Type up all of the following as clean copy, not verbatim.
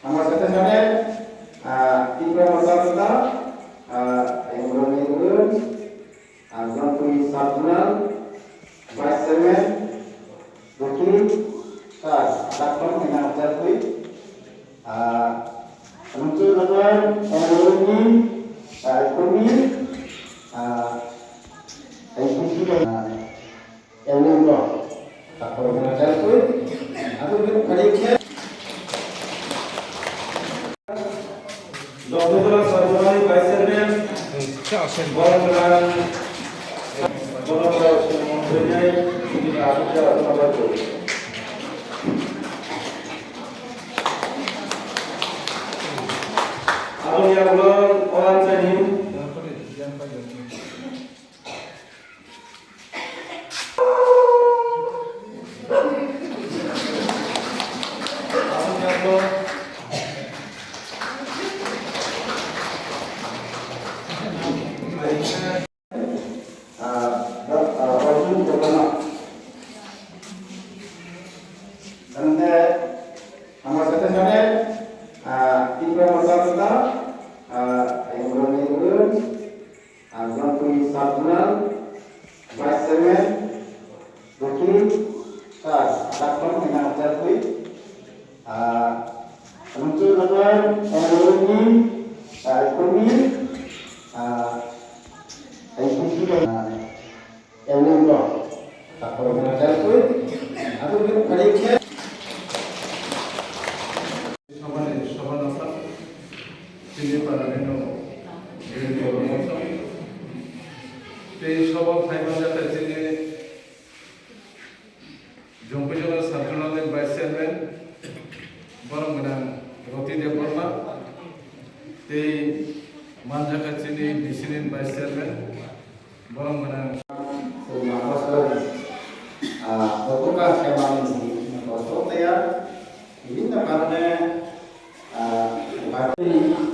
আমার সাথে সাথে তিনটা মতামত yang bermenurut Lampung Sabunal Vice Chairman Dr. Dr. Menang Jatui muncul dengan ekonomi ekonomi yang lima Dr. Menang Jatui aku kerja Dr. Sabunal Vice Chairman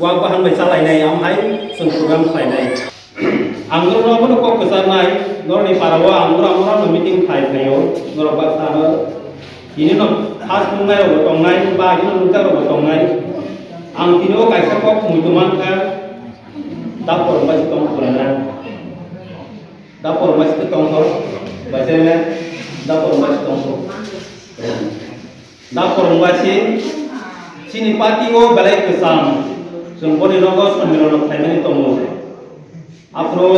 Wang bahan bersalai nai, am hai program salai nai. Anggur no pun kok kesar nai, nor ni parawa anggur meeting salai kayo, nor bahasa ini no khas mungai ro tong nai, ba ini no muka ro tong nai. Ang tino kaisa kok mutuman ka, dapur masih tong pulanan, dapur masih tong ho, bahasa ni dapur masih tong ho, dapur masih sini pati go balai kesam. Sungkoni nogos pemilu family tomo. Apro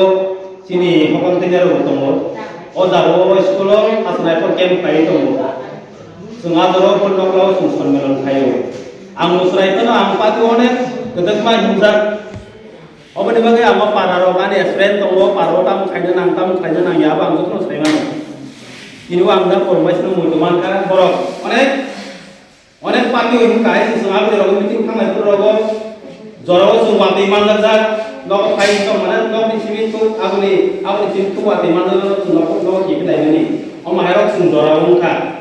sini hokon tenjaro tomo. Ojaro sekolah asal ekor camp kai tomo. Sungadoro pun noglo sung pemilu kayo. Ang musrai itu ang pati one ketek mah himsak. Oba dibagai ama pararokan friend tomo parotam kainan nang yaba ang tuh musrai mana. Ini wangda formasi nu mutuman kan borok. Onek pati ini kai sungabu dirogo meeting kang itu rogo. Joro sung wati mandat jat nok kai to mana nok di sini tu aku ni sini tu wati mandat nok jadi dah ini oma herok sung joro ungka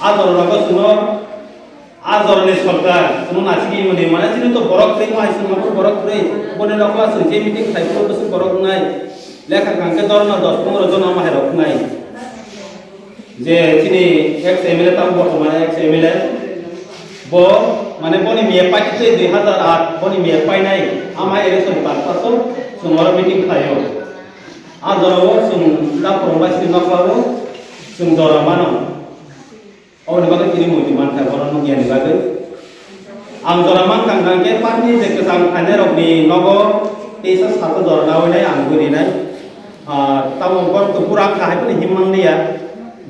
ador rogo suno ador ni sorta suno nasi ini mana sini tu borok sing mah sing aku borok free bone nok sung jadi meeting kai tu sung borok nai lekha kangke dor na 10-15 jon oma herok nai je sini ex MLA tam bortomane ex MLA bo মানে বনি মিয়া পাইতে 2008 বনি মিয়া পাই নাই আমার ইলেকশন পারপাসও সুমর মিটিং খায়ো আ জরাও সুম দা প্রবাসী নকলাও সুম জরা মানো অনি বাগে তিনি মুতি মান কা বরন জ্ঞানী বাগে আম জরা মান কাঙ্গাকে পাটনি যে কেসাম খানে রকনি নগ তেসা সাত জরা নাও নাই আঙ্গুরি নাই তাও বর তো পুরা খাই পনি হিমমান দিয়া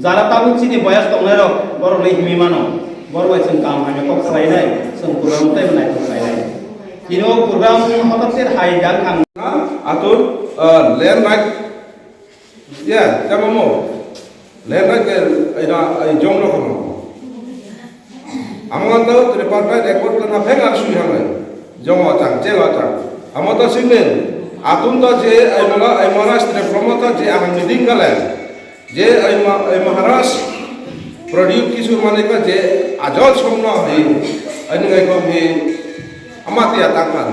যারা তাবু চিনি বয়স তংনে রক বর লে হিমি মানো Baru aja kam hanya kok selesai, program itu menaik selesai. Kino program hotel sih high-jar kang. Atau land right, ya, jangan mau land right ke jom lo kamu. Amangan tu tripartite ekor kena pengar sui hamai, jom acang, cel acang. Amangan tu sini, atun tu je, malas promotor je akan meeting kalian, je maharas produk kisur mana ka je ajal somna hai ani ngai ko he amati atakan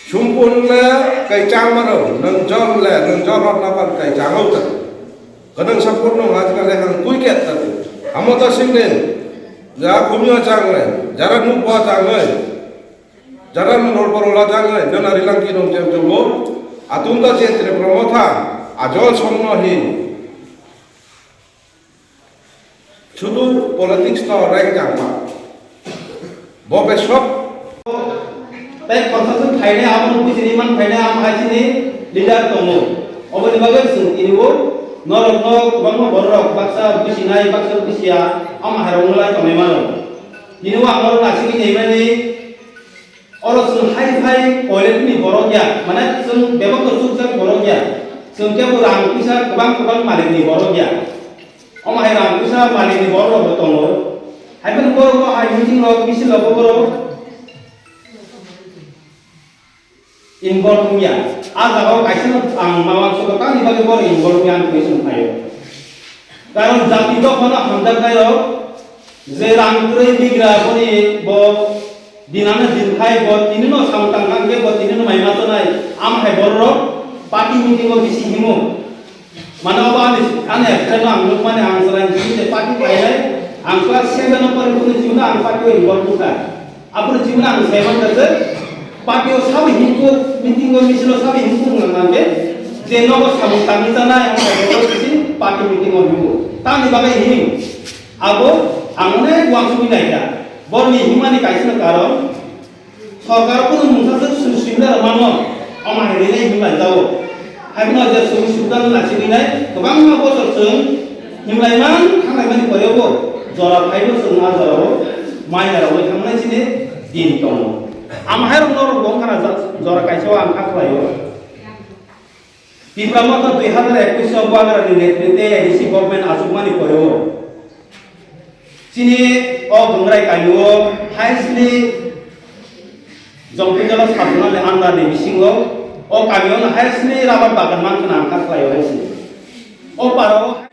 sumpun le kai chang maro nang jol le nang jorot na pan kai chang au ta kadang sampun no haj ka le hang kui ket ta amota singnen ja kumyo chang le jaran nu po chang le jaran nor porola chang le dona rilang ki dong jem jolo atun ta je tre promotha ajol somno hi শুধু পলিটিক্স তো rank jang pa bo be shop তাই কনসাসন ফাইনে আমন বুঝিনি মান ফাইনে আম হাইছিনি লিডার তমো অবনি বাগে সুন ইনিবো নরক বংম বরক বাক্সা বিসিনাই বাক্সা বিসিয়া আম হারংলাই তমে মানো ইনিও আমর নাসিকি নেইমানি অর সুন হাই ফাই পলিটিকনি বরগিয়া মানে সুন বেবক সুকসাক বরগিয়া সুন কে রাং পিসা গোবাং গোবাং মালিকনি বরগিয়া অম হাই রাং পিসা মালিকনি বরগ তমো হাইবেন বরগ হাই মিটিং রক বিসিল বরগ involve ya agak kaisen ang mawang suka kan dibagi bor involve yang kuisen kayo karon jati do kono hamdak kayo je rang pure digra boni bo dinana din khai bo tinino samtang kang ke bo tinino mai mato nai am hai borro party meeting go bisi himu mana ba ni ane kano ang luk mane ang saran ji party pai nai ang class 7 no par pune juna ang party involve ka apur juna ang 7 ka party और सब हिंदू मीटिंग और मिशन और सब हिंदू नंगे जेनो को सब तानी तना है किसी पार्टी मीटिंग और हिंदू तानी बागे हिम आबो आंगने वांगसुमी नाइका बरनी हिमानी काइसन कारण सरकार को मुंसासे सुसिंदा मानो अमा हेरिने हिमा जाओ हाइनो जे सुसिंदा नासिनि नाय गोबां बोसोर जों हिमलायमान थांनायमानि परेबो जरा फाइबो जों मा जराव माइनाराव थांनाय सिनि दिन दङ amahir nor gong kana jora kaiswa ang khaklayo Diploma to 2021 so bagar ni netrite isi government asumani koyo sini o gongrai kayo haisli jongpi jala sabuna le anda ni bisingo o kamion haisli rabat bagan man kana ang khaklayo haisli o paro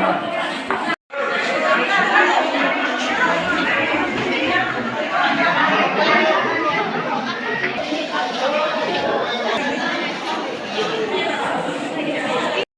Masuk.